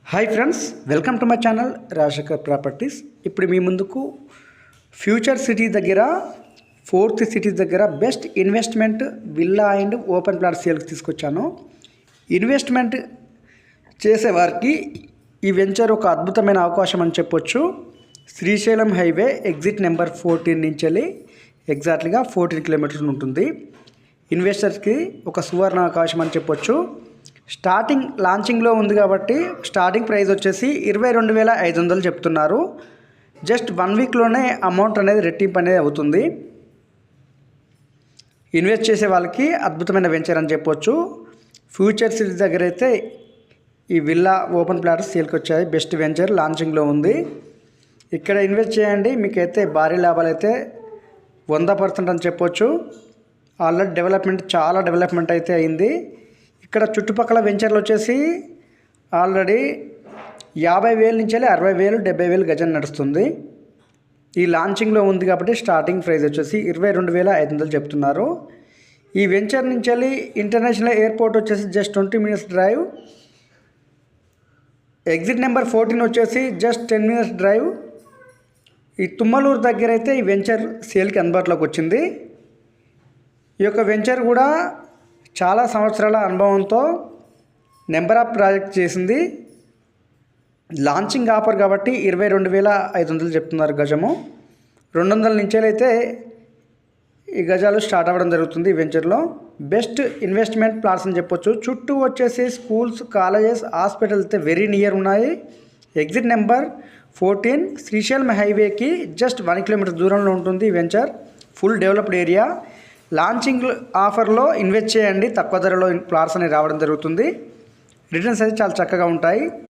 Hi friends, welcome to my channel Rajasekhar properties. ఇప్పుడు మీ ముందుకు future city దగ్గర 4th సిటీ దగ్గర best investment villa and open plot సేల్కి తీసుకొచ్చాను. ఇన్వెస్ట్మెంట్ చేసేవారికి ఈ వెంచర్ ఒక అద్భుతమైన అవకాశం అని చెప్పొచ్చు. శ్రీశైలం హైవే ఎగ్జిట్ నెంబర్ 14 నుంచి వెళ్ళి ఎగ్జాక్ట్లీగా 14 కిలోమీటర్స్ ఉంటుంది. ఇన్వెస్టర్స్కి ఒక సువర్ణ అవకాశం అని చెప్పొచ్చు. స్టార్టింగ్ లాంచింగ్లో ఉంది కాబట్టి స్టార్టింగ్ ప్రైస్ వచ్చేసి 22,500 చెప్తున్నారు. జస్ట్ 1 వీక్లోనే అమౌంట్ అనేది రెట్టింపు అనేది అవుతుంది. ఇన్వెస్ట్ చేసే వాళ్ళకి అద్భుతమైన వెంచర్ అని చెప్పొచ్చు. ఫ్యూచర్ సిటీ దగ్గర అయితే ఈ విల్లా ఓపెన్ ప్లాట్ సేల్కి వచ్చాయి. బెస్ట్ వెంచర్ లాంచింగ్లో ఉంది. ఇక్కడ ఇన్వెస్ట్ చేయండి, మీకైతే భారీ లాభాలు అయితే 100% అని చెప్పొచ్చు. ఆల్రెడీ చాలా డెవలప్మెంట్ అయితే అయింది. ఇక్కడ చుట్టుపక్కల వెంచర్లు వచ్చేసి ఆల్రెడీ 50,000 నుంచి 60,000 70,000 గజం నడుస్తుంది. ఈ లాంచింగ్లో ఉంది కాబట్టి స్టార్టింగ్ ప్రైస్ వచ్చేసి 22,500 చెప్తున్నారు. ఈ వెంచర్ నుంచి వెళ్ళి ఇంటర్నేషనల్ ఎయిర్పోర్ట్ వచ్చేసి just 20 minutes drive. Exit number 14 వచ్చేసి జస్ట్ 10 minutes డ్రైవ్. ఈ తుమ్మలూరు దగ్గర అయితే ఈ వెంచర్ సేల్కి అందుబాటులోకి వచ్చింది. ఈ యొక్క వెంచర్ కూడా చాలా సంవత్సరాల అనుభవంతో నెంబర్ ఆఫ్ ప్రాజెక్ట్ చేసింది. లాంచింగ్ ఆఫర్ కాబట్టి 22,500 చెప్తున్నారు గజము. 200 నుంచి అయితే ఈ గజాలు స్టార్ట్ అవ్వడం జరుగుతుంది. ఈ వెంచర్లో బెస్ట్ ఇన్వెస్ట్మెంట్ ప్లాట్స్ అని చెప్పొచ్చు. చుట్టూ వచ్చేసి స్కూల్స్, కాలేజెస్, హాస్పిటల్స్ అయితే వెరీ నియర్ ఉన్నాయి. ఎగ్జిట్ నెంబర్ 14 శ్రీశైలం హైవేకి జస్ట్ 1 కిలోమీటర్ దూరంలో ఉంటుంది ఈ venture. Full developed area. Launching ఆఫర్లో ఇన్వెస్ట్ చేయండి, తక్కువ ధరలో ప్లాట్స్ అనేవి రావడం జరుగుతుంది. రిటర్న్స్ అయితే చాలా చక్కగా ఉంటాయి.